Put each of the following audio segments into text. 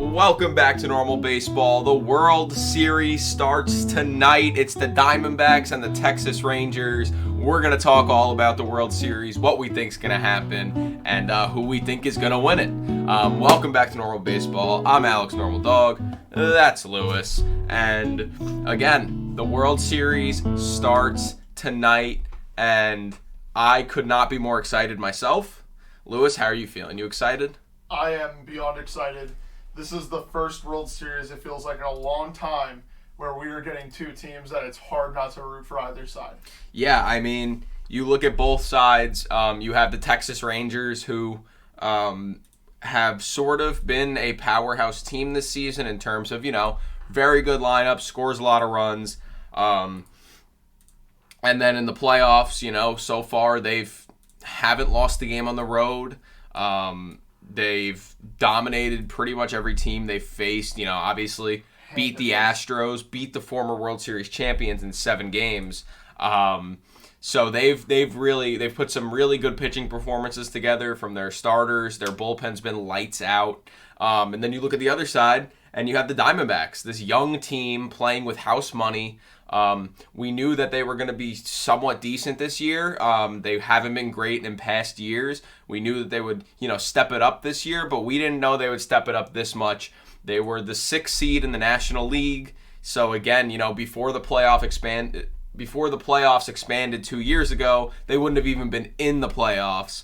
Welcome back to Normal Baseball. The World Series starts tonight. It's the Diamondbacks and the Texas Rangers. We're going to talk all about the World Series, what we think is going to happen, and who we think is going to win it. Welcome back to Normal Baseball. I'm Alex Normal Dog. That's Lewis. And again, the World Series starts tonight, and I could not be more excited myself. Lewis, how are you feeling? You excited? I am beyond excited. This is the first World Series, it feels like, in a long time where we are getting two teams that it's hard not to root for either side. Yeah, I mean, you look at both sides. You have the Texas Rangers, who have sort of been a powerhouse team this season in terms of, very good lineup, scores a lot of runs. And then in the playoffs, so far haven't lost the game on the road. They've dominated pretty much every team they've faced. Obviously beat the Astros, beat the former World Series champions in 7 games. So they've put some really good pitching performances together from their starters. Their bullpen's been lights out. And then you look at the other side, and you have the Diamondbacks, this young team playing with house money. We knew that they were going to be somewhat decent this year. They haven't been great in past years. We knew that they would, step it up this year, but we didn't know they would step it up this much. They were the 6th seed in the National League. So again, before the playoffs expanded 2 years ago, they wouldn't have even been in the playoffs.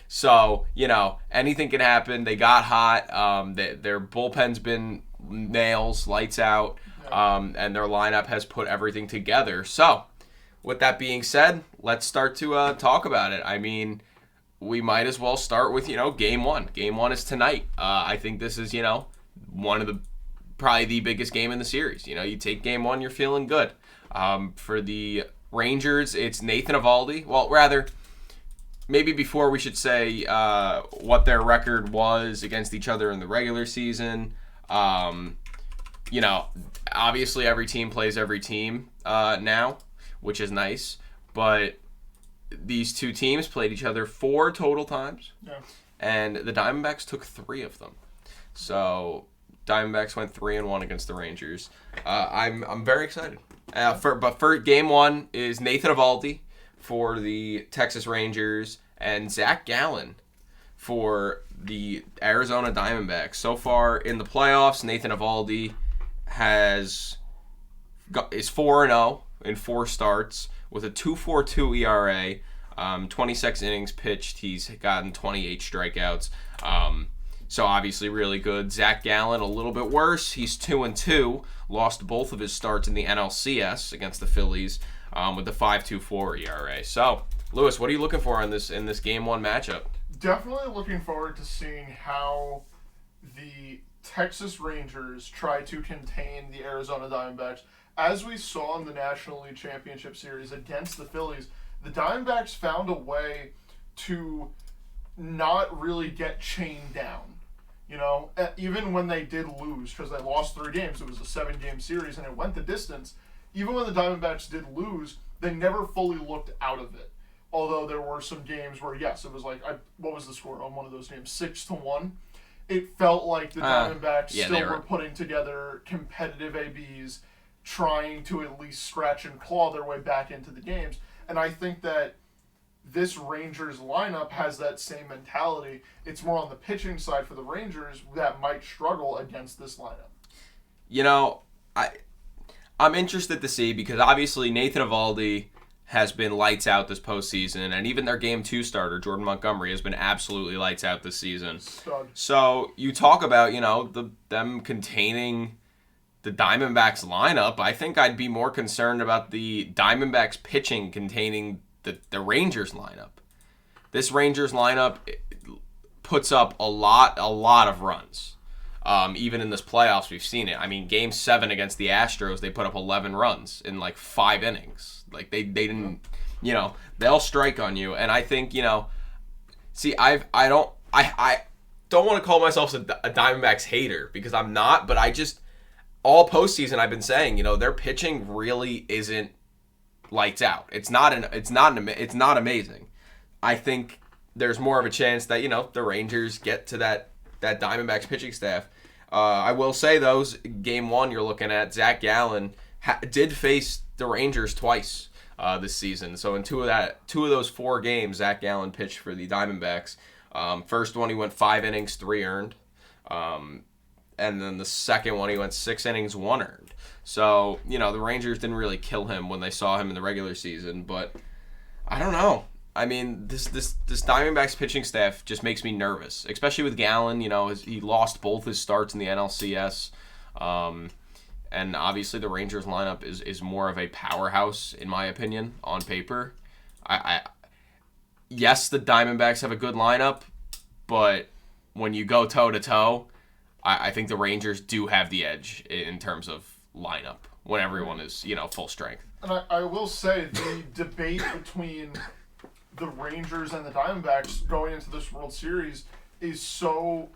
So anything can happen. They got hot. Their bullpen's been nails, lights out. And their lineup has put everything together. So, with that being said, let's start to talk about it. I mean, we might as well start with, Game 1. Game 1 is tonight. I think this is, one of probably the biggest game in the series. You take Game 1, you're feeling good. For the Rangers, it's Nathan Eovaldi. Well, rather, maybe before we should say what their record was against each other in the regular season. Obviously every team plays every team now, which is nice. But these two teams played each other 4 total times. Yeah. And the Diamondbacks took 3 of them. So Diamondbacks went 3-1 against the Rangers. I'm very excited. But for Game 1 is Nathan Eovaldi for the Texas Rangers and Zach Gallen for the Arizona Diamondbacks. So far in the playoffs, Nathan Eovaldi is 4-0 in 4 starts with a 2.42 ERA, 26 innings pitched. He's gotten 28 strikeouts. So obviously really good. Zach Gallen a little bit worse. He's 2-2. Lost both of his starts in the NLCS against the Phillies with the 5.24 ERA. So Lewis, what are you looking for in this Game 1 matchup? Definitely looking forward to seeing how the Texas Rangers try to contain the Arizona Diamondbacks. As we saw in the National League Championship Series against the Phillies, the Diamondbacks found a way to not really get chained down. Even when they did lose, because they lost 3 games, it was a 7-game series and it went the distance. Even when the Diamondbacks did lose, they never fully looked out of it. Although there were some games where, yes, it was like, what was the score on one of those games? 6-1. It felt like the Diamondbacks still were putting together competitive ABs, trying to at least scratch and claw their way back into the games. And I think that this Rangers lineup has that same mentality. It's more on the pitching side for the Rangers that might struggle against this lineup. I'm interested to see, because obviously Nathan Eovaldi has been lights out this postseason, and even their Game 2 starter, Jordan Montgomery, has been absolutely lights out this season. Stud. So you talk about, them containing the Diamondbacks lineup. I think I'd be more concerned about the Diamondbacks pitching containing the Rangers lineup. This Rangers lineup puts up a lot of runs. Even in this playoffs, we've seen it. I mean, Game 7 against the Astros, they put up 11 runs in 5 innings. They didn't, they'll strike on you. And I think, see, I don't want to call myself a Diamondbacks hater, because I'm not, but all postseason I've been saying, their pitching really isn't lights out. It's not amazing. I think there's more of a chance that, the Rangers get to that Diamondbacks pitching staff. I will say, though, game one you're looking at, Zach Gallen did face the Rangers twice this season. So in two of those 4 games, Zach Gallen pitched for the Diamondbacks. First one he went 5 innings, 3 earned. And then the second one he went 6 innings, 1 earned. So, the Rangers didn't really kill him when they saw him in the regular season, but I don't know. I mean, this Diamondbacks pitching staff just makes me nervous, especially with Gallen. He lost both his starts in the NLCS, and obviously the Rangers lineup is more of a powerhouse in my opinion on paper. Yes, the Diamondbacks have a good lineup, but when you go toe to toe, I think the Rangers do have the edge in terms of lineup when everyone is full strength. And I will say the debate between the Rangers and the Diamondbacks going into this World Series is so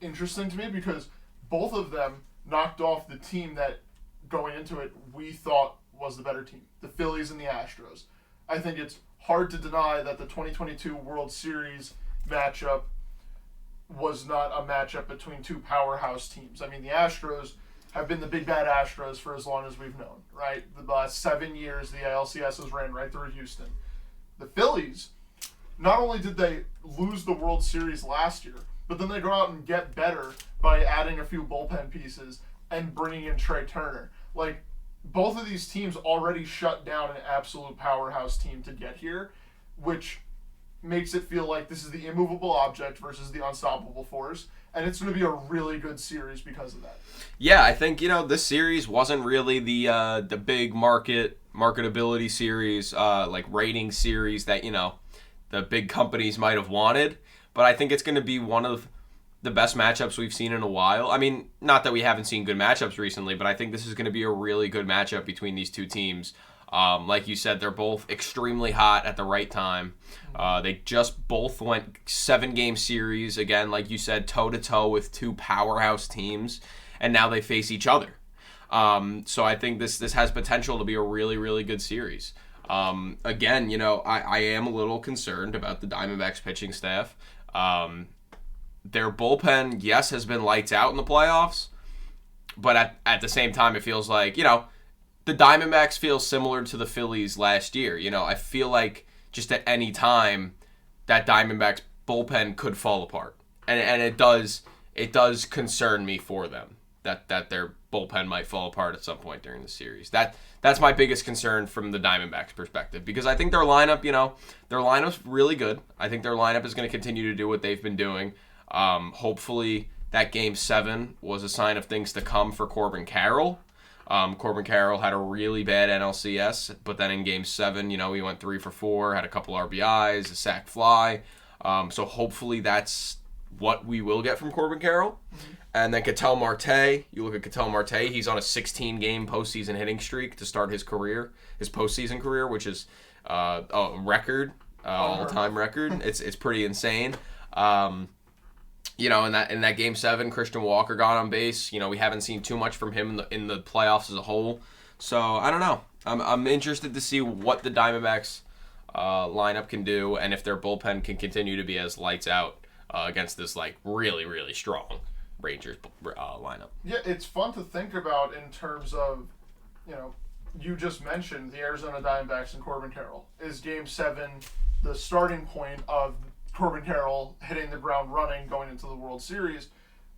interesting to me because both of them knocked off the team that going into it we thought was the better team, the Phillies and the Astros. I think it's hard to deny that the 2022 World Series matchup was not a matchup between two powerhouse teams. I mean, the Astros have been the big bad Astros for as long as we've known, right? The last 7 years, the ALCS has ran right through Houston. The Phillies, not only did they lose the World Series last year, but then they go out and get better by adding a few bullpen pieces and bringing in Trey Turner. Like, both of these teams already shut down an absolute powerhouse team to get here, which makes it feel like this is the immovable object versus the unstoppable force, and it's going to be a really good series because of that. Yeah, I think this series wasn't really the big marketability series, like rating series that the big companies might have wanted, but I think it's going to be one of the best matchups we've seen in a while. I mean, not that we haven't seen good matchups recently, but I think this is going to be a really good matchup between these two teams. Like you said, they're both extremely hot at the right time. They just both went 7-game series, again, like you said, toe-to-toe with two powerhouse teams, and now they face each other. So I think this has potential to be a really, really good series. Again, I am a little concerned about the Diamondbacks pitching staff. Their bullpen, yes, has been lights out in the playoffs, but at the same time, it feels like, the Diamondbacks feel similar to the Phillies last year. I feel like just at any time that Diamondbacks bullpen could fall apart. And it does concern me for them that their bullpen might fall apart at some point during the series. That's my biggest concern from the Diamondbacks perspective because I think their lineup's really good. I think their lineup is going to continue to do what they've been doing. Hopefully that Game 7 was a sign of things to come for Corbin Carroll. Corbin Carroll had a really bad NLCS, but then in Game 7, he went 3 for 4, had a couple RBIs, a sac fly. So hopefully that's what we will get from Corbin Carroll. Mm-hmm. And then Ketel Marte, you look at Ketel Marte, he's on a 16-game postseason hitting streak to start his postseason career, which is a record, all-time record. It's pretty insane. In that Game 7, Christian Walker got on base. We haven't seen too much from him in the playoffs as a whole. So I don't know. I'm interested to see what the Diamondbacks lineup can do and if their bullpen can continue to be as lights out against this really, really strong Rangers lineup. Yeah, it's fun to think about in terms of, you just mentioned the Arizona Diamondbacks and Corbin Carroll. Is Game 7 the starting point of Corbin Carroll hitting the ground running going into the World Series,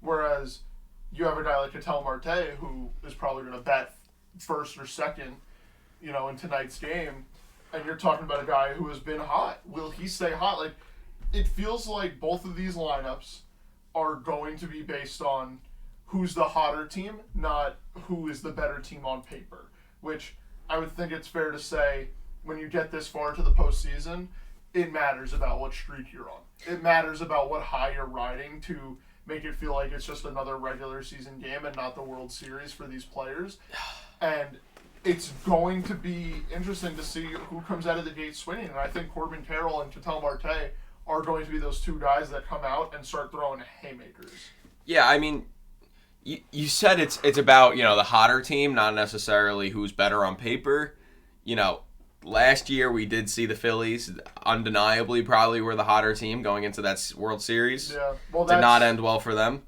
whereas you have a guy like Ketel Marte who is probably going to bat first or second, in tonight's game, and you're talking about a guy who has been hot. Will he stay hot? Like, it feels like both of these lineups are going to be based on who's the hotter team, not who is the better team on paper, which I would think it's fair to say when you get this far to the postseason, it matters about what streak you're on. It matters about what high you're riding to make it feel like it's just another regular season game and not the World Series for these players. And it's going to be interesting to see who comes out of the gate swinging. And I think Corbin Carroll and Ketel Marte are going to be those two guys that come out and start throwing haymakers. Yeah, I mean, you said it's about, the hotter team, not necessarily who's better on paper. Last year, we did see the Phillies, undeniably probably were the hotter team going into that World Series. Yeah, well, did not end well for them.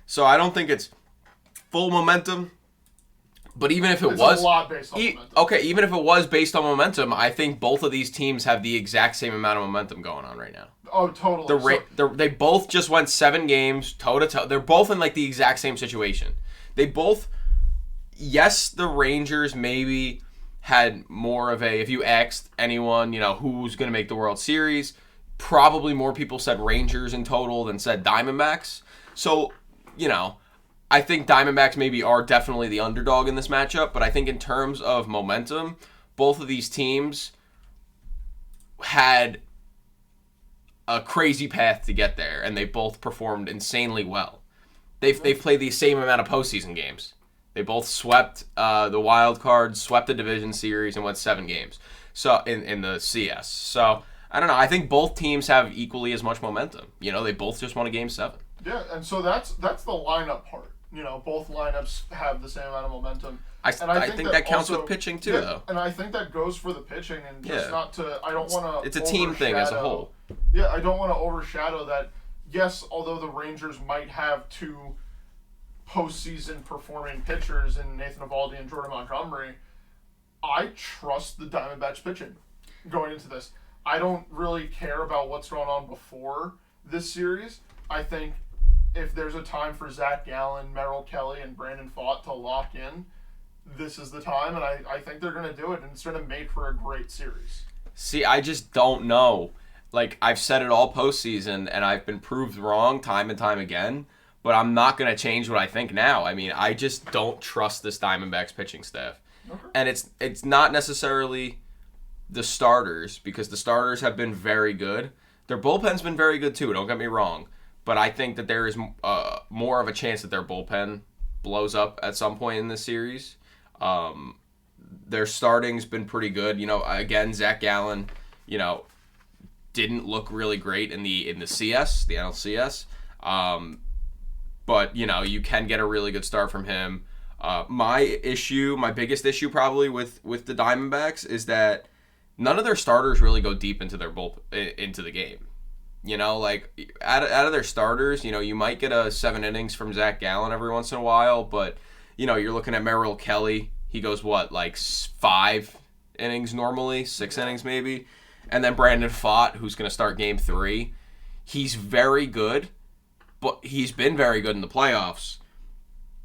So I don't think it's full momentum. But even if it's a lot based on momentum. Okay, even if it was based on momentum, I think both of these teams have the exact same amount of momentum going on right now. Oh, totally. They both just went 7 games toe-to-toe. They're both in like the exact same situation. They both, yes, the Rangers maybe had more of a, if you asked anyone, who's going to make the World Series, probably more people said Rangers in total than said Diamondbacks. So, I think Diamondbacks maybe are definitely the underdog in this matchup, but I think in terms of momentum, both of these teams had a crazy path to get there, and they both performed insanely well. They've played the same amount of postseason games. They both swept the wild card, swept the division series, and went 7 games. So in the CS. So I don't know. I think both teams have equally as much momentum. They both just won a game 7. Yeah, and so that's the lineup part. Both lineups have the same amount of momentum. I think that counts with pitching too, though. And I think that goes for the pitching, and just not to. I don't want to. It's a team thing as a whole. Yeah, I don't want to overshadow that. Yes, although the Rangers might have 2 postseason performing pitchers in Nathan Eovaldi and Jordan Montgomery, I trust the Diamondbacks pitching going into this. I don't really care about what's going on before this series. I think if there's a time for Zach Gallen, Merrill Kelly, and Brandon Pfaadt to lock in, this is the time, and I think they're going to do it, and it's going to make for a great series. See, I just don't know. Like, I've said it all postseason, and I've been proved wrong time and time again, but I'm not going to change what I think now. I mean, I just don't trust this Diamondbacks pitching staff. Okay. And it's not necessarily the starters, because the starters have been very good. Their bullpen's been very good, too, don't get me wrong. But I think that there is more of a chance that their bullpen blows up at some point in this series. Their starting's been pretty good. Again, Zach Gallen, didn't look really great in the CS, the NLCS. But you can get a really good start from him. My biggest issue probably with the Diamondbacks is that none of their starters really go deep into into the game. Like out of their starters, you might get a 7 innings from Zach Gallen every once in a while, but you're looking at Merrill Kelly. He goes 5 innings normally, 6 innings maybe, and then Brandon Pfaadt, who's going to start Game 3. He's very good, but he's been very good in the playoffs,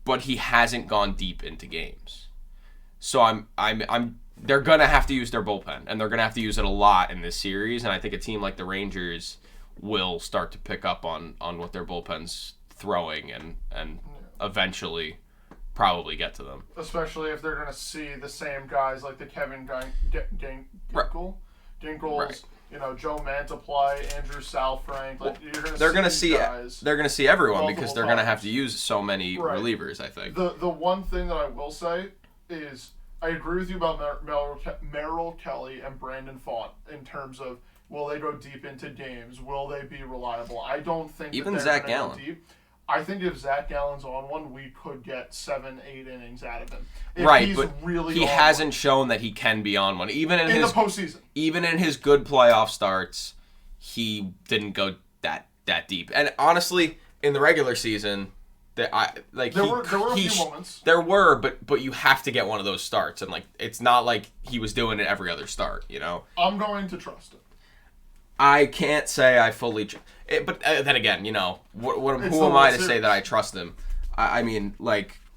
but he hasn't gone deep into games. So they're gonna have to use their bullpen, and they're gonna have to use it a lot in this series. And I think a team like the Rangers will start to pick up on what their bullpen's throwing and eventually probably get to them. Especially if they're going to see the same guys like the Kevin Dinkles, right. Joe Mantiply, Andrew Saalfrank. They're going to see everyone because they're going to have to use so many relievers, I think. The one thing that I will say is I agree with you about Merrill Kelly and Brandon Pfaadt in terms of will they go deep into games? Will they be reliable? I don't think even Zach Gallen. Go deep. I think if Zach Gallen's on one, we could get 7-8 innings out of him. But he hasn't shown that he can be on one. Even in the postseason. Even in his good playoff starts, he didn't go that deep. And honestly, in the regular season, there were a few moments. There were, but you have to get one of those starts, and it's not like he was doing it every other start. I'm going to trust it. I can't say I fully, but then again, who am I to say that I trust him? I mean,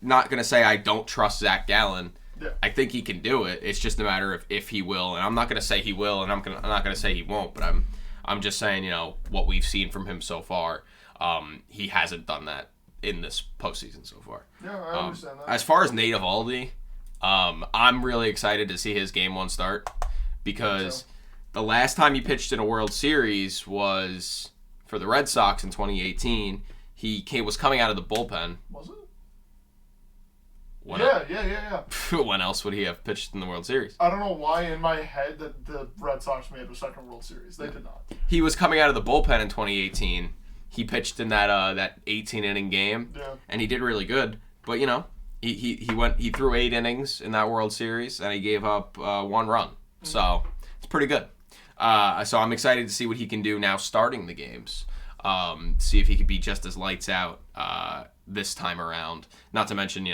not gonna say I don't trust Zach Gallen. Yeah. I think he can do it. It's just a matter of if he will, and I'm not gonna say he will, and I'm not gonna say he won't. But I'm just saying, what we've seen from him so far, he hasn't done that in this postseason so far. Yeah, I understand that. As far as Nate Eovaldi, I'm really excited to see his Game 1 start because the last time he pitched in a World Series was for the Red Sox in 2018. He was coming out of the bullpen. Was it? Yeah. When else would he have pitched in the World Series? I don't know why in my head that the Red Sox made a second World Series. They did not. He was coming out of the bullpen in 2018. He pitched in that 18-inning game, and he did really good. But he threw 8 innings in that World Series, and he gave up 1 run. So it's pretty good. So I'm excited to see what he can do now starting the games. See if he could be just as lights out this time around. Not to mention,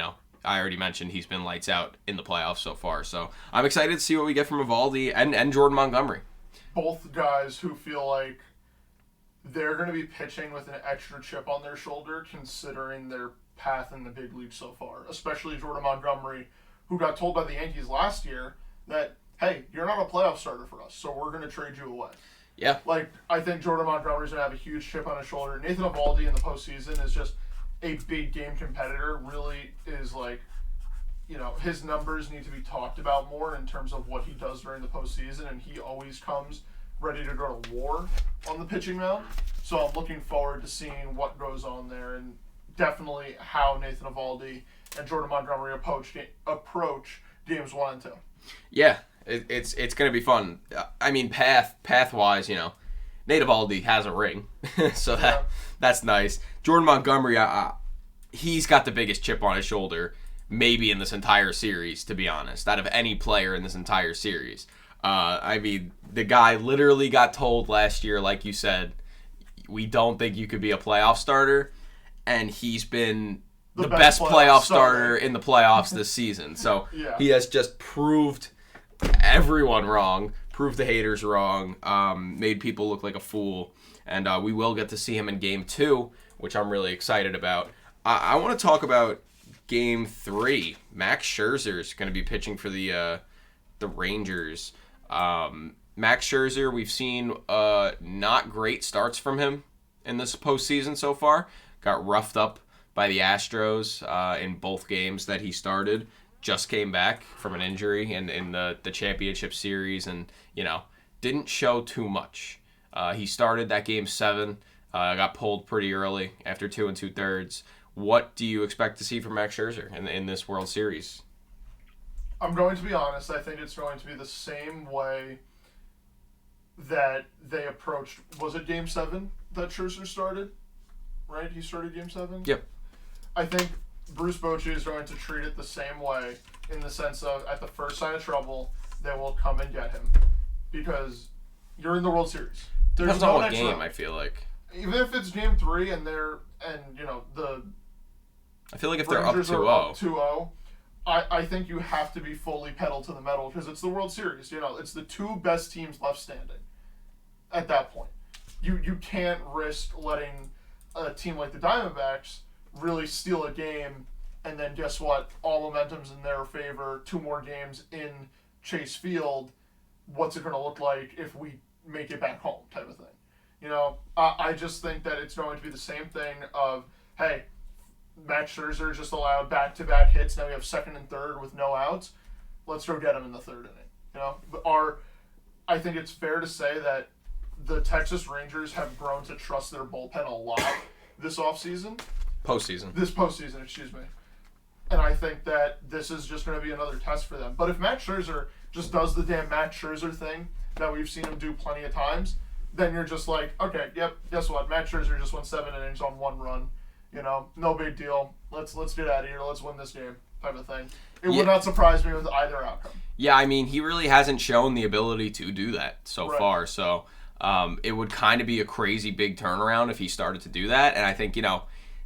I already mentioned he's been lights out in the playoffs so far. So I'm excited to see what we get from Eovaldi and Jordan Montgomery. Both guys who feel like they're going to be pitching with an extra chip on their shoulder considering their path in the big league so far. Especially Jordan Montgomery, who got told by the Yankees last year that, hey, you're not a playoff starter for us, so we're going to trade you away. Yeah. I think Jordan Montgomery's going to have a huge chip on his shoulder. Nathan Eovaldi in the postseason is just a big game competitor. Really is his numbers need to be talked about more in terms of what he does during the postseason, and he always comes ready to go to war on the pitching mound. So I'm looking forward to seeing what goes on there, and definitely how Nathan Eovaldi and Jordan Montgomery approach games 1 and 2. Yeah, it's going to be fun. I mean, path-wise, Nate Eovaldi has a ring, so that's nice. Jordan Montgomery, he's got the biggest chip on his shoulder, maybe in this entire series, to be honest, out of any player in this entire series. I mean, the guy literally got told last year, like you said, we don't think you could be a playoff starter, and he's been the best playoff starter in the playoffs this season. So He has just proved everyone wrong, proved the haters wrong, made people look like a fool, and we will get to see him in Game 2, which I'm really excited about. I want to talk about Game 3. Max Scherzer is going to be pitching for the Rangers. Max Scherzer, we've seen not great starts from him in this postseason so far. Got roughed up by the Astros in both games that he started. Just came back from an injury in the championship series and, didn't show too much. He started that Game 7, got pulled pretty early after 2 2/3. What do you expect to see from Max Scherzer in this World Series? I'm going to be honest. I think it's going to be the same way that they approached. Was it Game 7 that Scherzer started? Right? He started Game 7? Yep. I think Bruce Bochy is going to treat it the same way in the sense of at the first sign of trouble, they will come and get him. Because you're in the World Series. Depends on what game, I feel like. Even if it's Game 3 and I feel like if they're up Rangers 2-0. are up 2-0, I think you have to be fully pedal to the metal because it's the World Series. It's the two best teams left standing at that point. You can't risk letting a team like the Diamondbacks really steal a game and then guess what? All momentum's in their favor. 2 more games in Chase Field. What's it going to look like if we make it back home type of thing? I just think that it's going to be the same thing of, hey, Max Scherzer just allowed back-to-back hits. Now we have second and third with no outs. Let's go get him in the third inning. I think it's fair to say that the Texas Rangers have grown to trust their bullpen a lot this offseason. This postseason, excuse me. And I think that this is just going to be another test for them. But if Max Scherzer just does the damn Max Scherzer thing that we've seen him do plenty of times, then you're just like, okay, yep, guess what? Max Scherzer just won 7 innings on 1 run. No big deal. Let's get out of here. Let's win this game type of thing. It would not surprise me with either outcome. Yeah, I mean, he really hasn't shown the ability to do that so far. So it would kind of be a crazy big turnaround if he started to do that. And I think,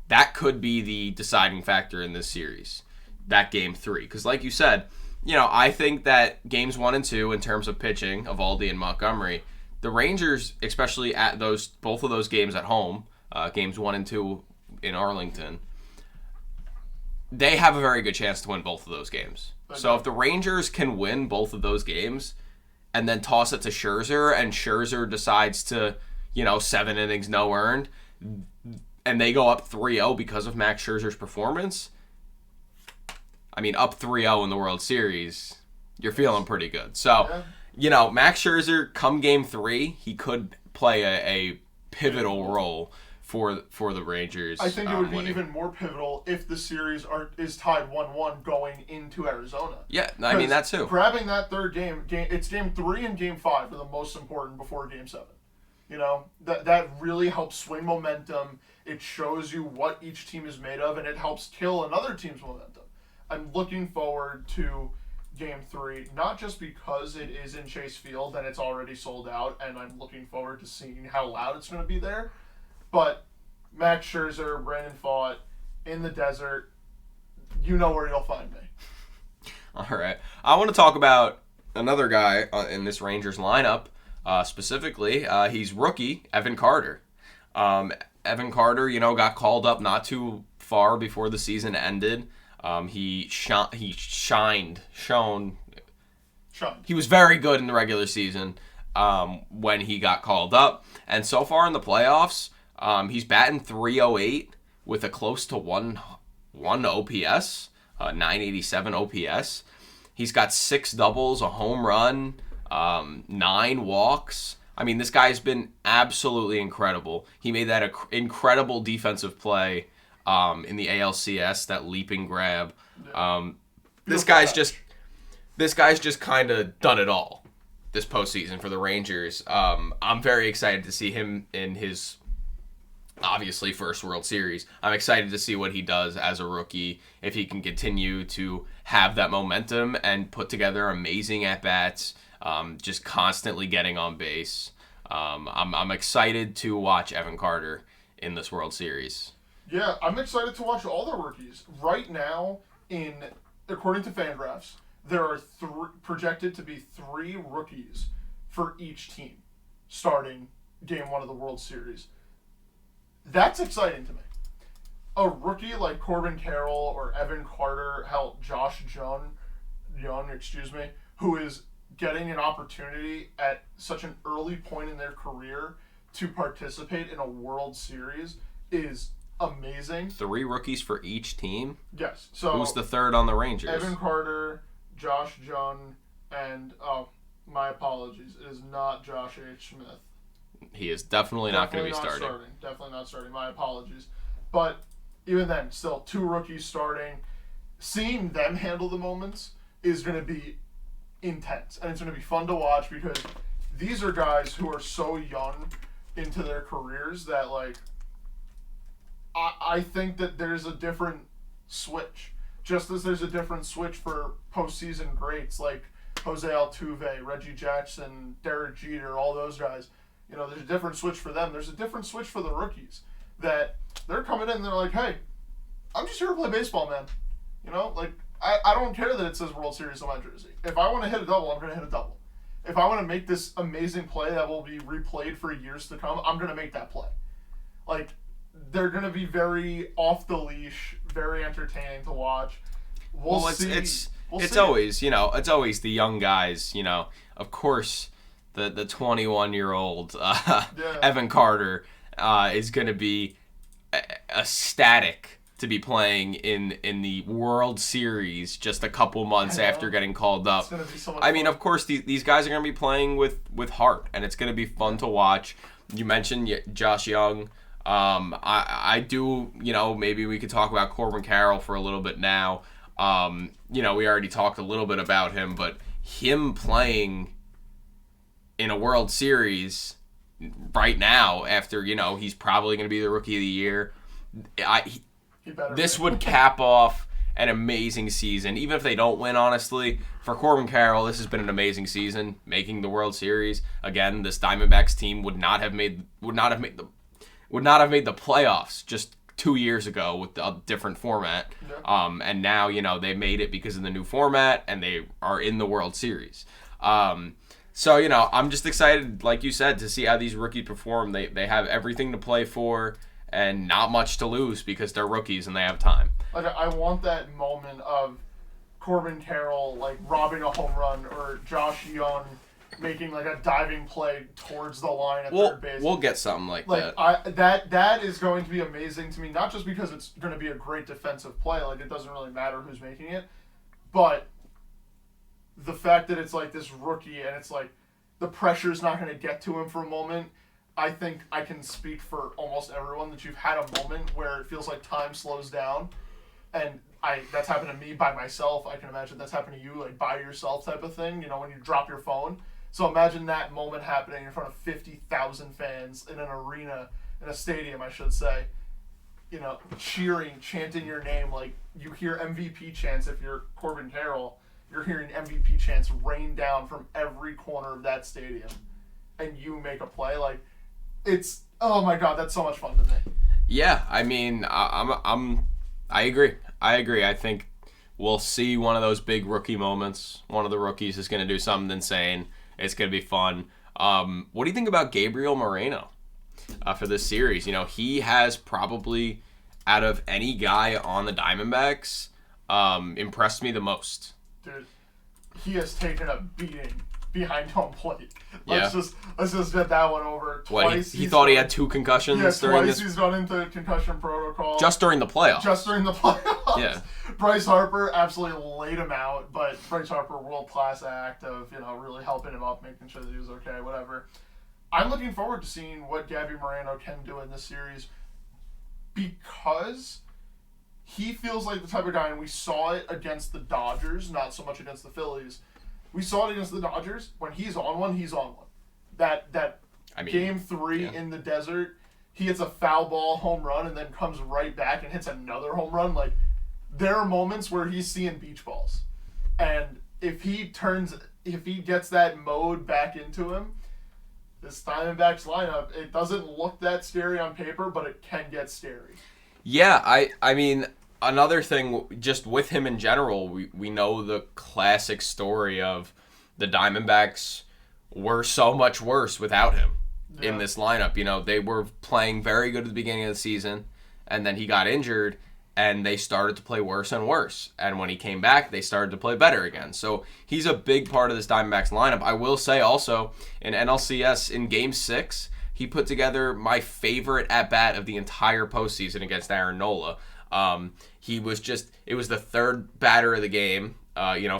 that could be the deciding factor in this series, that Game 3. Because like you said, I think that Games 1 and 2, in terms of pitching, Eovaldi and Montgomery, the Rangers, especially at both of those games at home, Games 1 and 2 in Arlington, they have a very good chance to win both of those games. Okay. So if the Rangers can win both of those games and then toss it to Scherzer and Scherzer decides to, 7 innings, no earned, and they go up 3-0 because of Max Scherzer's performance, I mean, up 3-0 in the World Series, you're feeling pretty good. So, Max Scherzer, come Game 3, he could play a pivotal role for the Rangers. I think it would be winning. even more pivotal if the series is tied 1-1 going into Arizona. Yeah, I mean, that too. Grabbing that third game, it's Game 3 and Game 5 are the most important before Game 7. That really helps swing momentum. It shows you what each team is made of, and it helps kill another team's momentum. I'm looking forward to Game 3, not just because it is in Chase Field and it's already sold out, and I'm looking forward to seeing how loud it's going to be there, But Max Scherzer, Brandon Pfaadt, in the desert, you know where you'll find me. All right. I want to talk about another guy in this Rangers lineup. Specifically, he's rookie Evan Carter. Evan Carter, got called up not too far before the season ended. He was very good in the regular season when he got called up. And so far in the playoffs, he's batting .308 with a close to 1 OPS, 987 OPS. He's got 6 doubles, a home run, 9 walks. I mean, this guy's been absolutely incredible. He made that incredible defensive play in the ALCS, that leaping grab. This guy's just kind of done it all this postseason for the Rangers. I'm very excited to see him in his obviously first World Series. I'm excited to see what he does as a rookie, if he can continue to have that momentum and put together amazing at-bats, just constantly getting on base. I'm excited to watch Evan Carter in this World Series. Yeah, I'm excited to watch all the rookies. Right now, according to FanGraphs, there are projected to be 3 rookies for each team starting Game 1 of the World Series. That's exciting to me. A rookie like Corbin Carroll or Evan Carter, hell, Josh Jung, who is getting an opportunity at such an early point in their career to participate in a World Series is amazing. 3 rookies for each team? Yes. So who's the third on the Rangers? Evan Carter, Josh Jung, and, my apologies, it is not Josh H. Smith. He is definitely not going to be starting. Definitely not starting. My apologies. But even then, still 2 rookies starting. Seeing them handle the moments is going to be intense. And it's going to be fun to watch because these are guys who are so young into their careers that, like, I think that there's a different switch. Just as there's a different switch for postseason greats like Jose Altuve, Reggie Jackson, Derek Jeter, all those guys. There's a different switch for them. There's a different switch for the rookies that they're coming in and they're like, hey, I'm just here to play baseball, man. I don't care that it says World Series on my jersey. If I want to hit a double, I'm going to hit a double. If I want to make this amazing play that will be replayed for years to come, I'm going to make that play. Like, they're going to be very off the leash, very entertaining to watch. We'll see. It's always, it's always the young guys, of course. The 21-year-old Evan Carter is going to be ecstatic to be playing in the World Series just a couple months after getting called up. It's going to be so much fun. Mean, of course, these guys are going to be playing with heart, and it's going to be fun to watch. You mentioned Josh Jung. I do, maybe we could talk about Corbin Carroll for a little bit now. We already talked a little bit about him, but him playing in a World Series right now after, he's probably going to be the Rookie of the Year. This would cap off an amazing season. Even if they don't win, honestly, for Corbin Carroll, this has been an amazing season, making the World Series. Again, this Diamondbacks team would not have made the playoffs just 2 years ago with a different format. Yeah. And now, they made it because of the new format, and they are in the World Series. So, I'm just excited, like you said, to see how these rookies perform. They have everything to play for and not much to lose because they're rookies and they have time. Like, I want that moment of Corbin Carroll, like, robbing a home run, or Josh Jung making, like, a diving play towards the line at third base. We'll get something like that. That is going to be amazing to me, not just because it's going to be a great defensive play, like, it doesn't really matter who's making it, but the fact that it's like this rookie and it's like the pressure's not going to get to him for a moment. I think I can speak for almost everyone that you've had a moment where it feels like time slows down, and that's happened to me by myself. I can imagine that's happened to you, like by yourself type of thing, when you drop your phone. So imagine that moment happening in front of 50,000 fans in an arena, in a stadium, I should say, cheering, chanting your name. Like, you hear MVP chants if you're Corbin Carroll. You're hearing MVP chants rain down from every corner of that stadium, and you make a play. Like, it's oh my god, that's so much fun to me. Yeah, I mean, I agree. I think we'll see one of those big rookie moments. One of the rookies is going to do something insane. It's going to be fun. What do you think about Gabriel Moreno for this series? You know, he has probably, out of any guy on the Diamondbacks, impressed me the most. Dude, he has taken a beating behind home plate. Yeah. Let's just get that one over. What, he thought he had 2 concussions during twice this? he's gone into concussion protocol. Just during the playoffs. Yeah. Bryce Harper absolutely laid him out, but Bryce Harper, world-class act of, really helping him up, making sure that he was okay, whatever. I'm looking forward to seeing what Gabby Moreno can do in this series because he feels like the type of guy, and we saw it against the Dodgers, not so much against the Phillies. We saw it against the Dodgers. When he's on one, he's on one. Game 3 in the desert, he hits a foul ball home run and then comes right back and hits another home run. Like, there are moments where he's seeing beach balls. And if he gets that mode back into him, this Diamondbacks lineup, it doesn't look that scary on paper, but it can get scary. Yeah, I mean, another thing, just with him in general, we know the classic story of the Diamondbacks were so much worse without him in this lineup. You know, they were playing very good at the beginning of the season, and then he got injured, and they started to play worse and worse. And when he came back, they started to play better again. So he's a big part of this Diamondbacks lineup. I will say also, in NLCS, in Game 6, he put together my favorite at-bat of the entire postseason against Aaron Nola. It was the third batter of the game,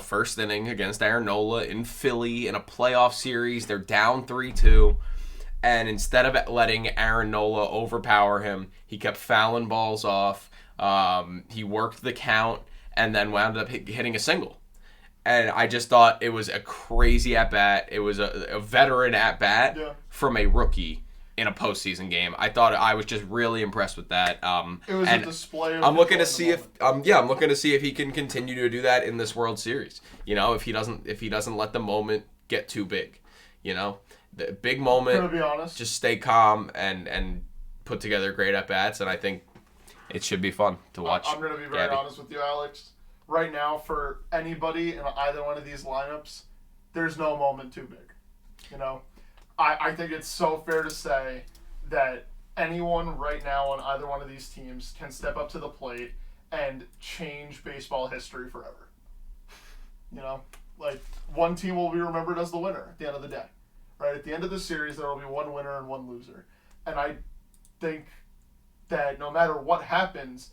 first inning against Aaron Nola in Philly in a playoff series. They're down 3-2. And instead of letting Aaron Nola overpower him, he kept fouling balls off. He worked the count and then wound up hitting a single. And I just thought it was a crazy at-bat. It was a veteran at-bat from a rookie in a postseason game. I thought I was just really impressed with that. It was a display of I'm looking to see if he can continue to do that in this World Series. You know, if he doesn't let the moment get too big. You know, the big moment. I'm gonna be honest. Just stay calm and put together great at bats, and I think it should be fun to watch. I'm gonna be very honest with you, Alex. Right now, for anybody in either one of these lineups, there's no moment too big. You know, I think it's so fair to say that anyone right now on either one of these teams can step up to the plate and change baseball history forever. You know, like, one team will be remembered as the winner at the end of the day. Right? At the end of the series, there will be one winner and one loser. And I think that no matter what happens,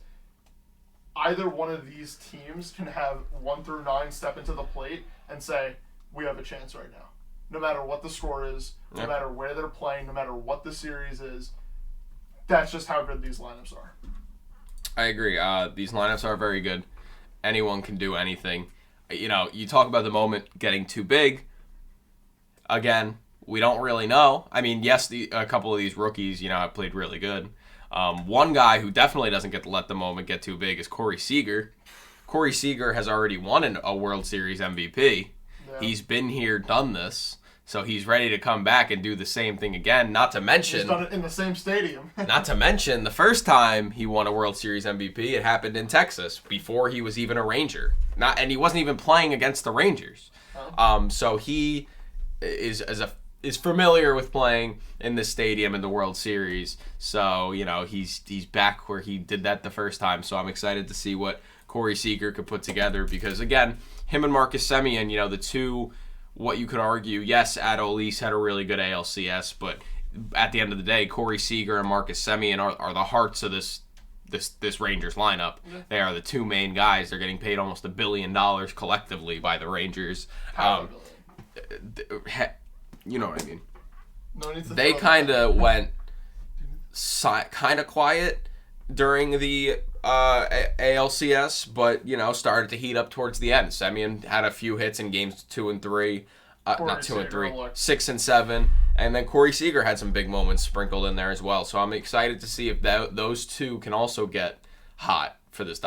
either one of these teams can have 1 through 9 step into the plate and say, we have a chance right now. No matter what the score is, no matter where they're playing, no matter what the series is, that's just how good these lineups are. I agree. These lineups are very good. Anyone can do anything. You know, you talk about the moment getting too big. Again, we don't really know. I mean, yes, a couple of these rookies, have played really good. One guy who definitely doesn't get to let the moment get too big is Corey Seager. Corey Seager has already won a World Series MVP. Yeah. He's been here, done this, so he's ready to come back and do the same thing again. Not to mention, he's done it in the same stadium. Not to mention, the first time he won a World Series MVP, it happened in Texas before he was even a Ranger. And he wasn't even playing against the Rangers. Oh. So he is familiar with playing in this stadium in the World Series. So, he's back where he did that the first time. So I'm excited to see what Corey Seager could put together because, again, him and Marcus Semien, the two, what you could argue, yes, Adolis had a really good ALCS, but at the end of the day, Corey Seager and Marcus Semien are the hearts of this Rangers lineup. Yeah. They are the two main guys. They're getting paid almost $1 billion collectively by the Rangers. You know what I mean? No need to they kind of went kind of quiet during the ALCS, but started to heat up towards the end. Semien had a few hits in games 2 and 3, not 2 and 3, 6 and 7, and then Corey Seager had some big moments sprinkled in there as well. So I'm excited to see if those two can also get hot for this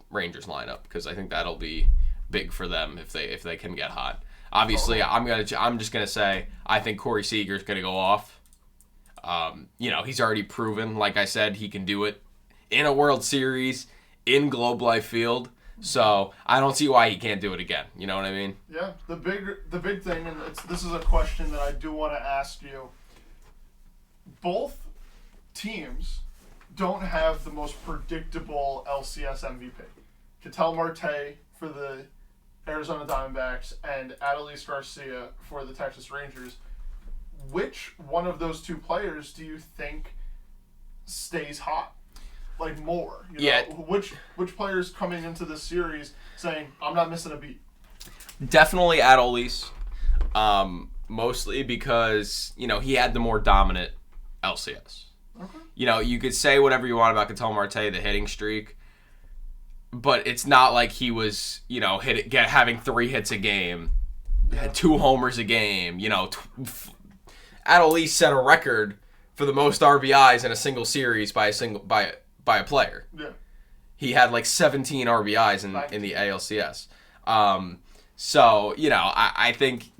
Rangers lineup because I think that'll be big for them if they can get hot. Obviously, I'm just gonna say I think Corey Seager's gonna go off. He's already proven, like I said, he can do it in a World Series, in Globe Life Field. So I don't see why he can't do it again. You know what I mean? Yeah. The big thing, and this is a question that I do want to ask you. Both teams don't have the most predictable LCS MVP. Ketel Marte for the Arizona Diamondbacks and Adolis Garcia for the Texas Rangers. Which one of those two players do you think stays hot? Like more? Yeah. Which players coming into this series saying, I'm not missing a beat? Definitely Adolis. Mostly because, he had the more dominant LCS. Okay. You could say whatever you want about Ketel Marte, the hitting streak, but it's not like he was, having 3 hits a game, had 2 homers a game. Adolis set a record for the most RBIs in a single series by a player. Yeah. He had like 17 RBIs in the ALCS. I think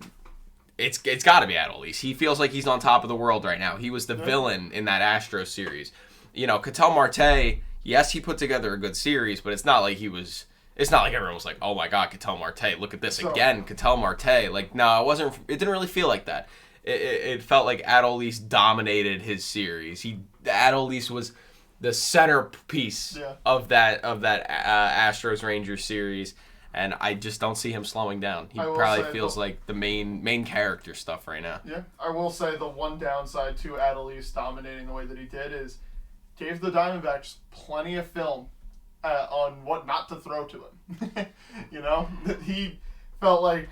it's got to be Adolis. He feels like he's on top of the world right now. He was the villain in that Astros series. Ketel Marte, yes, he put together a good series, but it's not like everyone was like, oh my God, Ketel Marte, look at this again, Ketel Marte. Like, no, it didn't really feel like that. It felt like Adolis dominated his series. Adolis was the centerpiece of that Astros Rangers series, and I just don't see him slowing down. He probably feels like the main character stuff right now. Yeah, I will say the one downside to Adolis dominating the way that he did is gave the Diamondbacks plenty of film on what not to throw to him. He felt like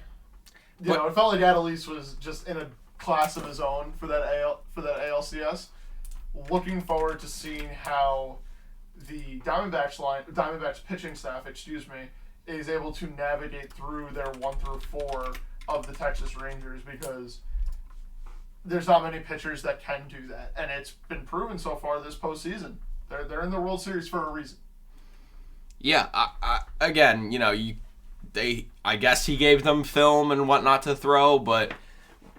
it felt like Adolis was just in a class of his own for that ALCS. Looking forward to seeing how the Diamondbacks pitching staff, is able to navigate through their 1 through 4 of the Texas Rangers, because there's not many pitchers that can do that, and it's been proven so far this postseason. They're in the World Series for a reason. Yeah, again, I guess he gave them film and what not to throw, but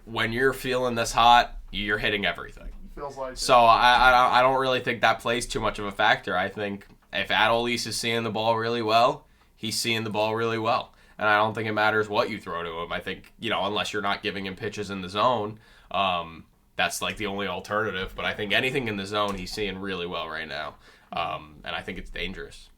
when you're feeling this hot, you're hitting everything. Feels like so. I don't really think that plays too much of a factor. I think if Adolis is seeing the ball really well, he's seeing the ball really well, and I don't think it matters what you throw to him. I think unless you're not giving him pitches in the zone, that's like the only alternative. But I think anything in the zone, he's seeing really well right now, and I think it's dangerous.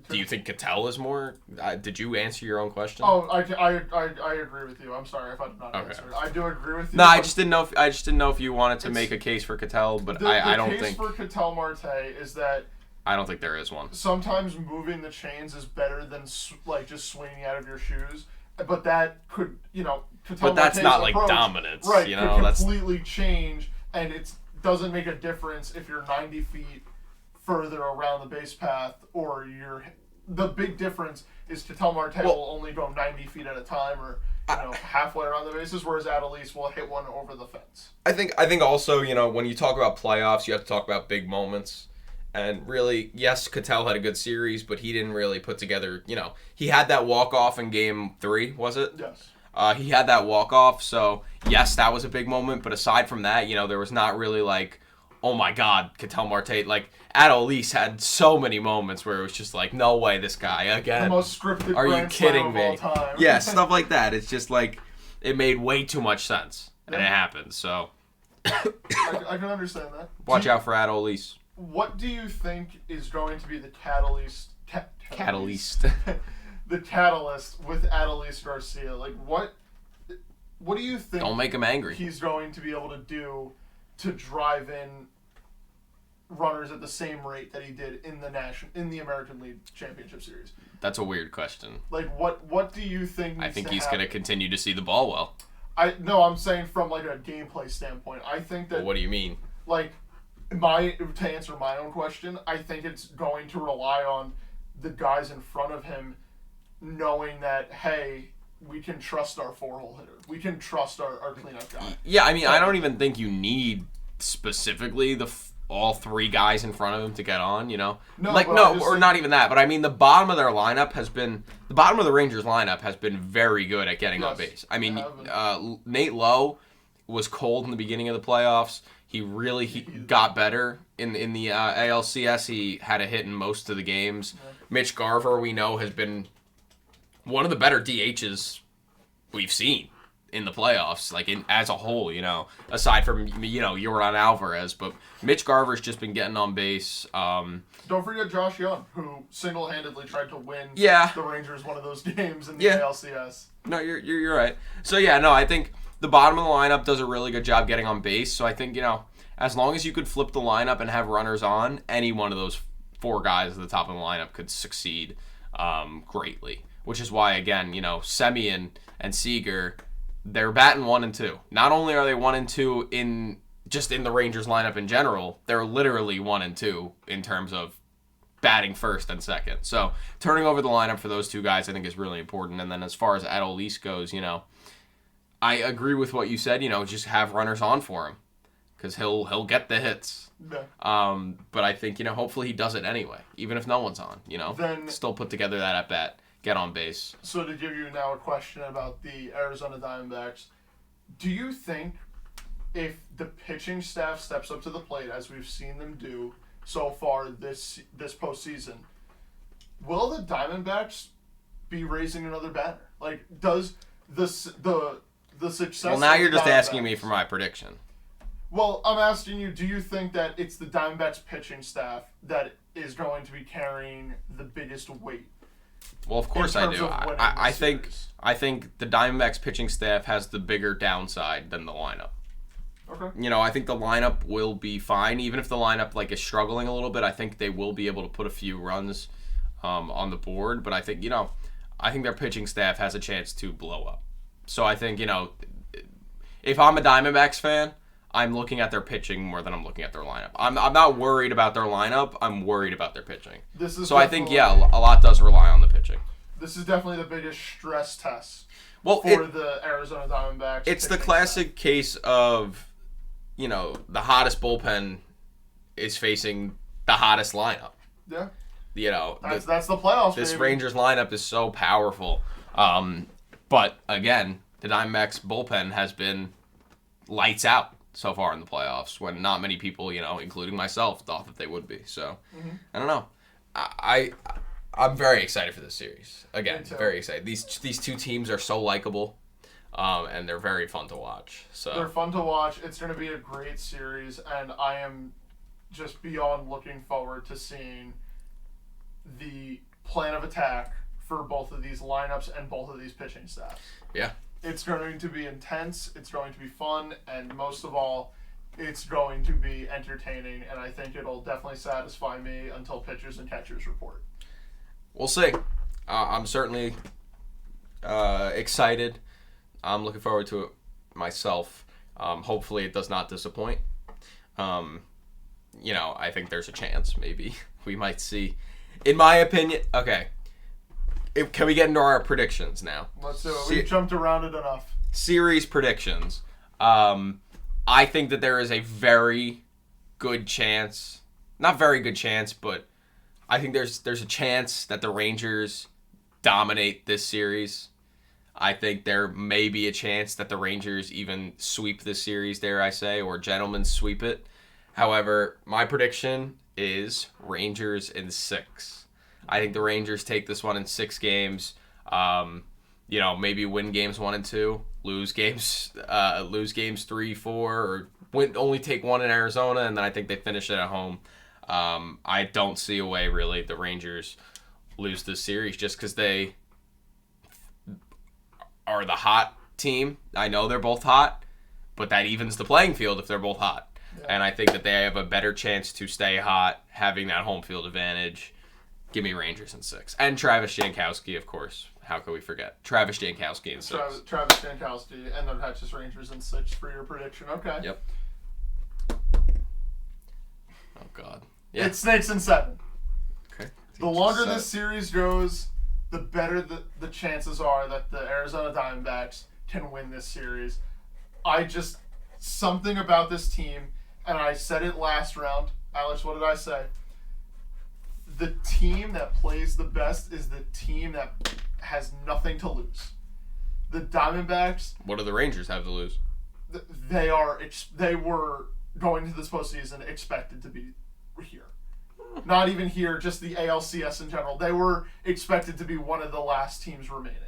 Do you think Ketel is more? Did you answer your own question? Oh, I agree with you. I'm sorry if I did not answer it. I do agree with you. No, I just didn't know if you wanted to make a case for Ketel, but I don't think. The case for Ketel Marte is that I don't think there is one. Sometimes moving the chains is better than just swinging out of your shoes, but that could Ketel but that's Marte's not approach, like dominance, right? Could that's completely change, and it doesn't make a difference if you're 90 feet further around the base path, or the big difference is Ketel Marte will only go 90 feet at a time, or halfway around the bases, whereas Adolis will hit one over the fence. I think also when you talk about playoffs, you have to talk about big moments, and really, yes, Ketel had a good series, but he didn't really put together. He had that walk off in Game 3, was it? Yes. He had that walk off, so yes, that was a big moment. But aside from that, there was not really like, oh my God, Ketel Marte. Like, Adolis had so many moments where it was just like, no way, this guy again. The most scripted Are you grand kidding slam me? of all time. Yeah, stuff like that. It's just like, it made way too much sense, and it happened. So I can understand that. Watch out for Adolis. What do you think is going to be the catalyst? Catalyst. The catalyst with Adolis Garcia. Like, what do you think? Don't make him angry. He's going to be able to do to drive in runners at the same rate that he did in the American League Championship Series? That's a weird question. Like, what do you think? I think he's going to continue to see the ball well. I'm saying from like a gameplay standpoint. I think that. Well, what do you mean? Like, to answer my own question, I think it's going to rely on the guys in front of him knowing that, hey, we can trust our 4-hole hitter. We can trust our cleanup guy. Yeah, I mean, I don't even think you need specifically all 3 guys in front of him to get on, No, or not even that. But I mean, the bottom of the Rangers lineup has been very good at getting on base. I mean, Nate Lowe was cold in the beginning of the playoffs. He really got better in the ALCS. He had a hit in most of the games. Yeah. Mitch Garver, we know, has been one of the better DHs we've seen in the playoffs, like as a whole, aside from, Yordan Alvarez. But Mitch Garver's just been getting on base. Don't forget Josh Young, who single-handedly tried to win the Rangers one of those games in the ALCS. No, you're right. So, I think the bottom of the lineup does a really good job getting on base. So I think, as long as you could flip the lineup and have runners on, any one of those 4 guys at the top of the lineup could succeed greatly. Which is why, again, Semien and Seager, they're batting 1 and 2. Not only are they 1 and 2 in the Rangers lineup in general, they're literally 1 and 2 in terms of batting first and second. So turning over the lineup for those 2 guys, I think, is really important. And then as far as Adolis goes, I agree with what you said. Just have runners on for him because he'll get the hits. Yeah. But I think hopefully he does it anyway, even if no one's on. Then still put together that at bat, get on base. So to give you now a question about the Arizona Diamondbacks, do you think if the pitching staff steps up to the plate as we've seen them do so far this postseason, will the Diamondbacks be raising another banner? Like, does the success? Well, now you're just asking me for my prediction. Well, I'm asking you, do you think that it's the Diamondbacks pitching staff that is going to be carrying the biggest weight? Well, of course I do. I think the Diamondbacks pitching staff has the bigger downside than the lineup. Okay. I think the lineup will be fine. Even if the lineup is struggling a little bit, I think they will be able to put a few runs on the board. But I think, I think their pitching staff has a chance to blow up. So I think, if I'm a Diamondbacks fan, I'm looking at their pitching more than I'm looking at their lineup. I'm not worried about their lineup. I'm worried about their pitching. I think, a lot does rely on the pitching. This is definitely the biggest stress test for the Arizona Diamondbacks. It's the classic case of, the hottest bullpen is facing the hottest lineup. Yeah. That's the playoffs. This baby. Rangers lineup is so powerful. But again, the Diamondbacks bullpen has been lights out so far in the playoffs when not many people, including myself, thought that they would be. So, I don't know. I'm very excited for this series. Again, very excited. These 2 teams are so likable, and they're very fun to watch. So they're fun to watch. It's going to be a great series, and I am just beyond looking forward to seeing the plan of attack for both of these lineups and both of these pitching staffs. Yeah. It's going to be intense, it's going to be fun, and most of all, it's going to be entertaining, and I think it'll definitely satisfy me until pitchers and catchers report. We'll see. I'm certainly excited. I'm looking forward to it myself. Hopefully it does not disappoint. I think there's a chance maybe we might see. In my opinion, okay. Can we get into our predictions now? Let's do it. We've jumped around it enough. Series predictions. I think that there is a very good chance, not very good chance, but I think there's a chance that the Rangers dominate this series. I think there may be a chance that the Rangers even sweep this series, dare I say, or gentlemen sweep it. However, my prediction is Rangers in 6. I think the Rangers take this one in 6 games. Maybe win games 1 and 2, lose games 3, 4, or only take 1 in Arizona, and then I think they finish it at home. I don't see a way really the Rangers lose this series just because they are the hot team. I know they're both hot, but that evens the playing field if they're both hot. Yeah. And I think that they have a better chance to stay hot, having that home field advantage. Give me Rangers in 6. And Travis Jankowski, of course. How could we forget? Travis Jankowski in 6. Travis Jankowski and the Texas Rangers in 6 for your prediction. Okay. Yep. Oh, God. Yeah. It's snakes in 7. Okay. The longer this series goes, the better the chances are that the Arizona Diamondbacks can win this series. Something about this team, and I said it last round. Alex, what did I say? The team that plays the best is the team that has nothing to lose. The Diamondbacks. What do the Rangers have to lose? They were going into this postseason expected to be here. Not even here, just the ALCS in general. They were expected to be one of the last teams remaining.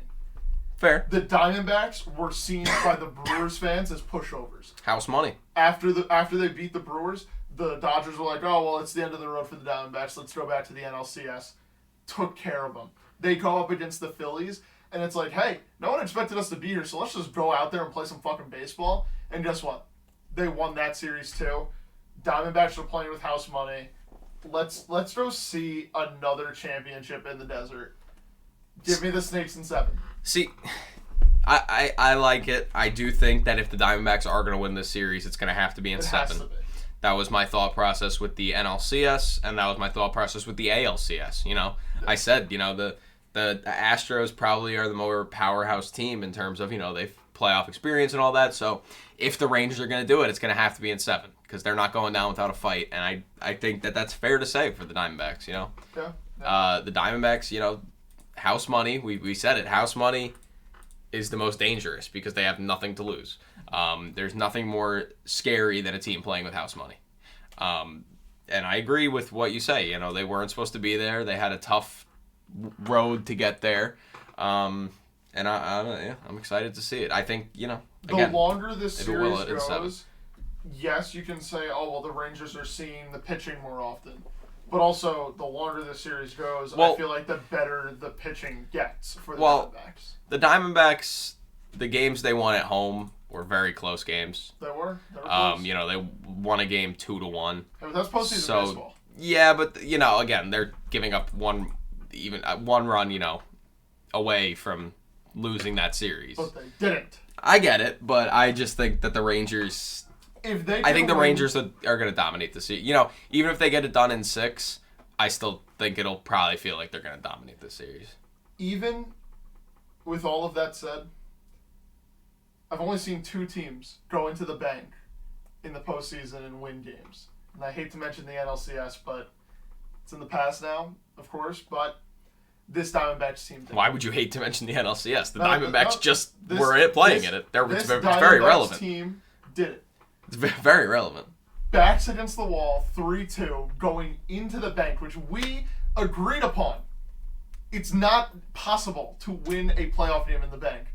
Fair. The Diamondbacks were seen by the Brewers fans as pushovers. House money. After they beat the Brewers, the Dodgers were like, oh, well, it's the end of the road for the Diamondbacks. Let's go back to the NLCS. Took care of them. They go up against the Phillies, and it's like, hey, no one expected us to be here, so let's just go out there and play some fucking baseball. And guess what? They won that series too. Diamondbacks are playing with house money. Let's go see another championship in the desert. Give me the Snakes in 7. See, I like it. I do think that if the Diamondbacks are going to win this series, it's going to have to be in 7. Has to be. That was my thought process with the NLCS, and that was my thought process with the ALCS. I said, the Astros probably are the more powerhouse team in terms of, they've playoff experience and all that. So if the Rangers are going to do it, it's going to have to be in 7 because they're not going down without a fight. And I think that that's fair to say for the Diamondbacks, Yeah. The Diamondbacks, house money, we said it, house money is the most dangerous because they have nothing to lose. There's nothing more scary than a team playing with house money. And I agree with what you say. They weren't supposed to be there. They had a tough road to get there. And I'm excited to see it. I think, again, the longer this if it series will, it's 7. goes, yes, you can say, oh, well, the Rangers are seeing the pitching more often. But also, the longer this series goes, I feel like the better the pitching gets for the Diamondbacks. The Diamondbacks, the games they won at home were very close games. They were close. They won a game 2-1. Yeah, but that's postseason baseball. Yeah, but again, they're giving up one run, away from losing that series. But they didn't. I get it, but I just think that the Rangers. I think the Rangers are going to dominate the series. Even if they get it done in 6, I still think it'll probably feel like they're going to dominate the series. Even with all of that said, I've only seen 2 teams go into the bank in the postseason and win games. And I hate to mention the NLCS, but it's in the past now, of course. But this Diamondbacks team did. Why would you hate to mention the NLCS? The Diamondbacks just were playing in it. It's very relevant. This team did it. It's very relevant. Backs against the wall, 3-2, going into the bank, which we agreed upon. It's not possible to win a playoff game in the bank.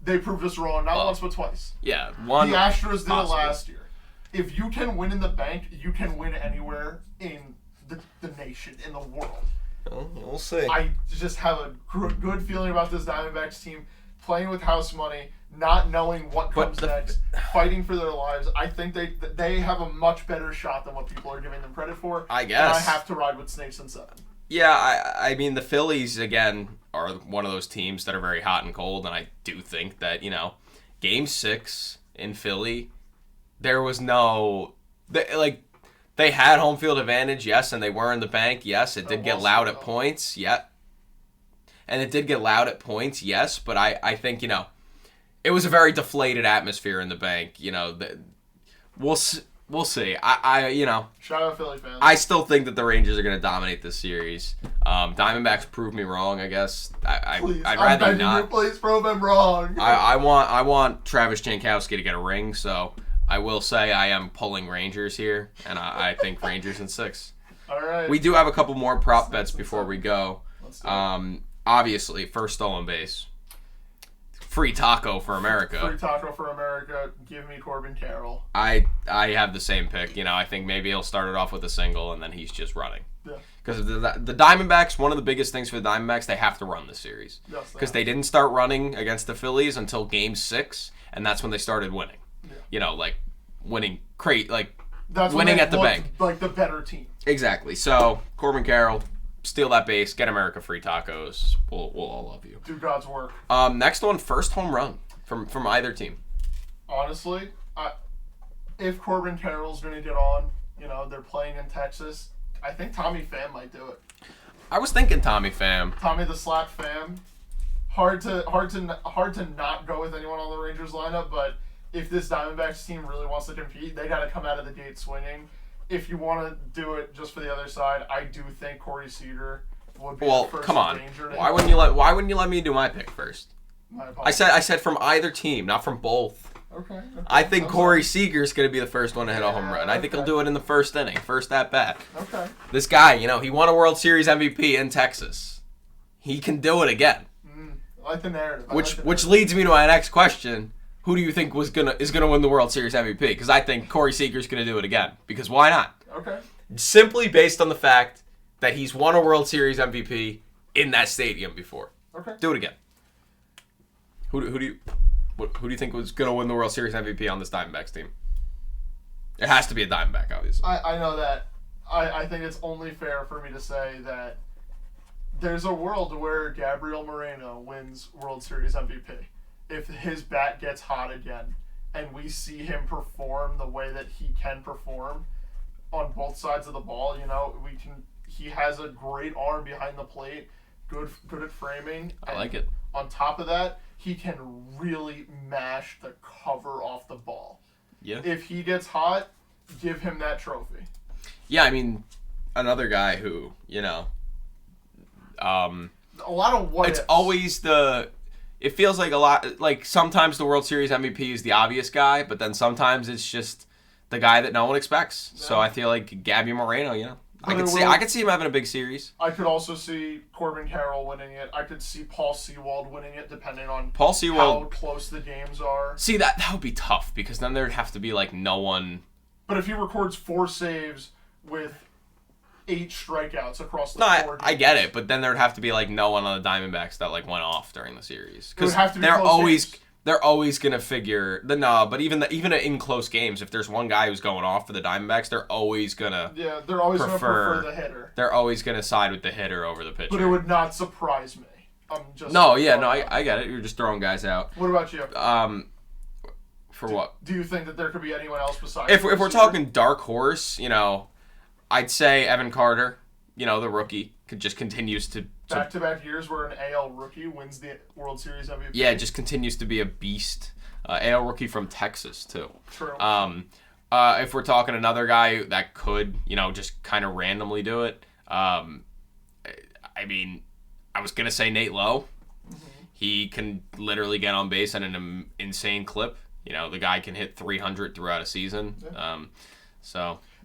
They proved us wrong, not once but twice. Yeah, the Astros did it last year. If you can win in the bank, you can win anywhere in the nation, in the world. Well, we'll see. I just have a good feeling about this Diamondbacks team playing with house money, not knowing what comes next, fighting for their lives. I think they have a much better shot than what people are giving them credit for. I guess. And I have to ride with Snakes in 7. Yeah, I mean, the Phillies, again, are one of those teams that are very hot and cold, and I do think that, Game 6 in Philly, there was no... They had home field advantage, yes, and they were in the bank, yes. It did get loud at points, yeah. And it did get loud at points, yes, but I think, it was a very deflated atmosphere in the bank. We'll see. Shout out Philly fans. I still think that the Rangers are going to dominate this series. Diamondbacks prove me wrong, I guess. Please, I'd rather not. Please prove them wrong. I want Travis Jankowski to get a ring, so I will say I am pulling Rangers here, and I think Rangers in 6. All right. We do have a couple more prop bets before we go. Obviously, first stolen base. Free taco for America. Free taco for America. Give me Corbin Carroll. I have the same pick. I think maybe he'll start it off with a single and then he's just running. Yeah. Because the Diamondbacks, one of the biggest things for the Diamondbacks, they have to run the series. Yes, because they didn't start running against the Phillies until Game 6, and that's when they started winning. Yeah. Winning that's winning at the bank. Like the better team. Exactly. So Corbin Carroll, steal that base, get America free tacos. We'll all love you. Do God's work. Next one, first home run from either team. Honestly, if Corbin Carroll's going to get on, they're playing in Texas, I think Tommy Pham might do it. I was thinking Tommy Pham. Tommy the Slap Pham. Hard to not go with anyone on the Rangers lineup, but if this Diamondbacks team really wants to compete, they got to come out of the gate swinging. If you want to do it just for the other side, I do think Corey Seager would be the first come on. Ranger. Why wouldn't you let me do my pick first? My I said from either team, not from both. Okay. I think Corey Seager's going to be the first one to hit a home run. I think he'll do it in the first inning, first at bat. Okay. This guy, he won a World Series MVP in Texas. He can do it again. I like the narrative. Which leads me to my next question. Who do you think is gonna win the World Series MVP? Because I think Corey Seager's going to do it again. Because why not? Okay. Simply based on the fact that he's won a World Series MVP in that stadium before. Okay. Do it again. Who do you think was going to win the World Series MVP on this Diamondbacks team? It has to be a Diamondback, obviously. I know that. I think it's only fair for me to say that there's a world where Gabriel Moreno wins World Series MVP. If his bat gets hot again and we see him perform the way that he can perform on both sides of the ball, he has a great arm behind the plate, good at framing. I like it. On top of that, he can really mash the cover off the ball. Yeah. If he gets hot, give him that trophy. Yeah, I mean, another guy who, a lot of what it's ifs. always it feels like a lot, like sometimes the World Series MVP is the obvious guy, but then sometimes it's just the guy that no one expects. Yeah. So I feel like Gabby Moreno, I could see him having a big series. I could also see Corbin Carroll winning it. I could see Paul Sewald winning it, depending on how close the games are. See, that would be tough, because then there'd have to be like no one. But if he records 4 saves with 8 strikeouts across the 4 games. I get it, but then there'd have to be like no one on the Diamondbacks that like went off during the series, because they're always gonna figure but even in close games, if there's one guy who's going off for the Diamondbacks, they're always gonna gonna prefer the hitter. They're always gonna side with the hitter over the pitcher. But it would not surprise me. I get it. You're just throwing guys out. What about you? For what? Do you think that there could be anyone else besides? If we're talking dark horse, I'd say Evan Carter, the rookie, just continues to back-to-back years where an AL rookie wins the World Series MVP. Yeah, just continues to be a beast. AL rookie from Texas too. True. If we're talking another guy that could, just kind of randomly do it, I mean, I was gonna say Nate Lowe. Mm-hmm. He can literally get on base at an insane clip. The guy can hit 300 throughout a season. Yeah.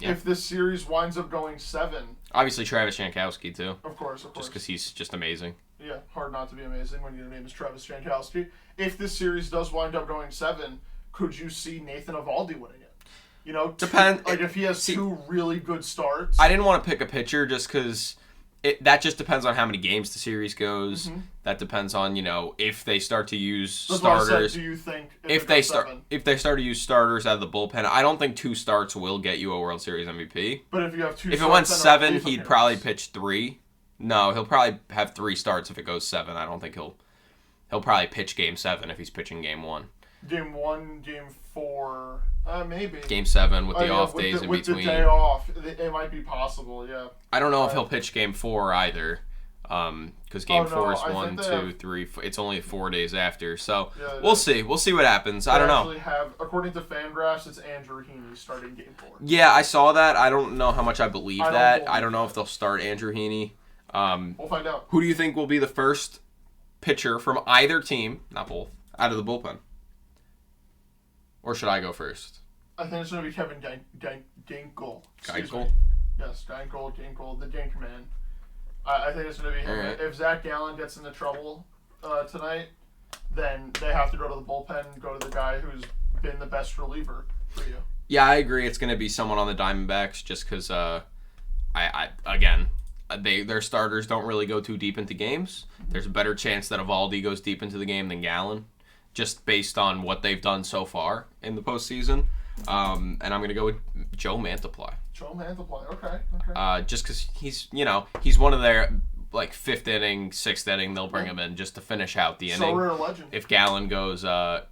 Yeah. If this series winds up going 7... Obviously Travis Jankowski, too. Of course. Just because he's just amazing. Yeah, hard not to be amazing when your name is Travis Jankowski. If this series does wind up going 7, could you see Nathan Eovaldi winning it? Depends. If he has 2 really good starts. I didn't want to pick a pitcher just because that just depends on how many games the series goes. Mm-hmm. That depends on, if they start to use starters. What I said, do you think if they start to use starters out of the bullpen, I don't think 2 starts will get you a World Series MVP. But if you have 2 if it went 7, he'd probably pitch 3. No, he'll probably have 3 starts if it goes 7. I don't think he'll probably pitch Game 7 if he's pitching Game 1. Game 1, Game 4, maybe. Game 7 with the off days in between. With the day off, it might be possible, yeah. I don't know if he'll pitch Game 4 either, because Game 4 is 1, 2, 3, 4. It's only 4 days after, so we'll see. We'll see what happens. I don't know. According to Fangraphs, it's Andrew Heaney starting Game 4. Yeah, I saw that. I don't know how much I believe that. I don't know if they'll start Andrew Heaney. We'll find out. Who do you think will be the first pitcher from either team, not both, out of the bullpen? Or should I go first? I think it's going to be Kevin Ginkel. Ginkel? Yes, Ginkel, the Gink Man. I think it's going to be him. Right. If Zach Gallen gets into trouble tonight, then they have to go to the bullpen and go to the guy who's been the best reliever for you. Yeah, I agree. It's going to be someone on the Diamondbacks just because, their starters don't really go too deep into games. Mm-hmm. There's a better chance that Eovaldi goes deep into the game than Gallen, just based on what they've done so far in the postseason. And I'm going to go with Joe Mantiply. Joe Mantiply, okay. Just because he's one of their, 5th inning, 6th inning, they'll bring him in just to finish out the inning. So rare legend. If Gallen goes, 5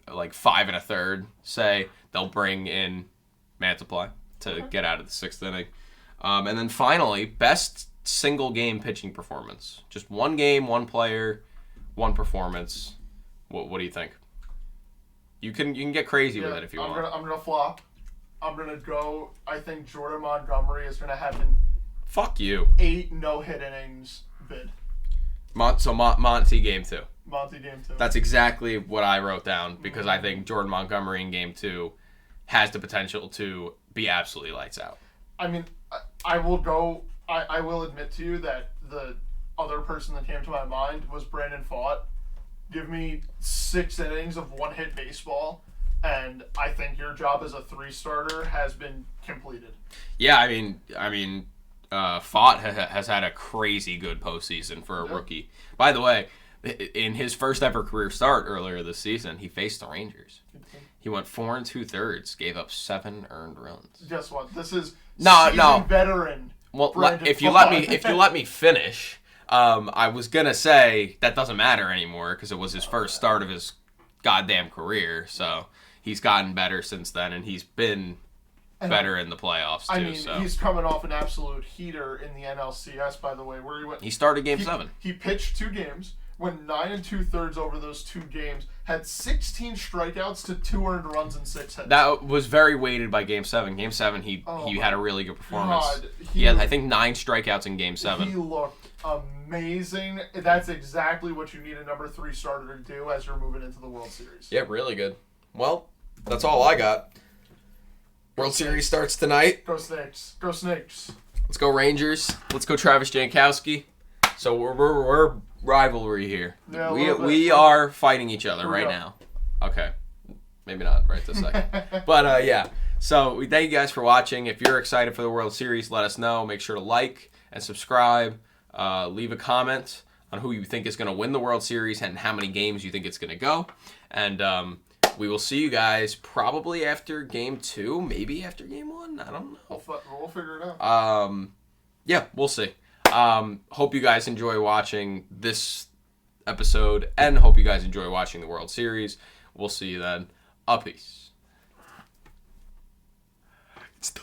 1/3, say, they'll bring in Mantiply to get out of the 6th inning. And then finally, best single game pitching performance. Just one game, one player, one performance. What do you think? You can get crazy with it if you want. I'm gonna flop. I'm gonna go. I think Jordan Montgomery is gonna have an fuck you 8 no-hit innings bid. So Monty game 2. Monty game 2. That's exactly what I wrote down because I think Jordan Montgomery in game 2 has the potential to be absolutely lights out. I mean, I will admit to you that the other person that came to my mind was Brandon Pfaadt. Give me 6 innings of one-hit baseball, and I think your job as a 3-starter has been completed. Yeah, I mean, Pfaadt has had a crazy good postseason for a rookie. By the way, in his first ever career start earlier this season, he faced the Rangers. He went 4 2/3, gave up 7 earned runs. Guess what? This is no veteran. Well, Brandon if you Pfaadt. let me finish, I was gonna say that doesn't matter anymore because it was his first start of his goddamn career. So he's gotten better since then, and he's been better in the playoffs too. I mean, so he's coming off an absolute heater in the NLCS, by the way, where he went. He started Game 7. He pitched 2 games, went 9 2/3 over those 2 games, had 16 strikeouts to 2 earned runs and 6 hits. That was very weighted by Game 7. Game 7, he had a really good performance. God, he had, I think, 9 strikeouts in Game 7. He looked amazing. That's exactly what you need a number 3 starter to do as you're moving into the World Series. Yeah, really good. Well, that's all I got. World Series starts tonight. Go Snakes. Go Snakes. Let's go Rangers. Let's go Travis Jankowski. So we're rivalry here. Yeah, we are fighting each other right now. Okay. Maybe not right this second. But yeah. So we thank you guys for watching. If you're excited for the World Series, let us know. Make sure to like and subscribe. Leave a comment on who you think is going to win the World Series and how many games you think it's going to go. And we will see you guys probably after Game 2, maybe after Game 1. I don't know. We'll figure it out. Yeah, we'll see. Hope you guys enjoy watching this episode and hope you guys enjoy watching the World Series. We'll see you then. A peace. It's the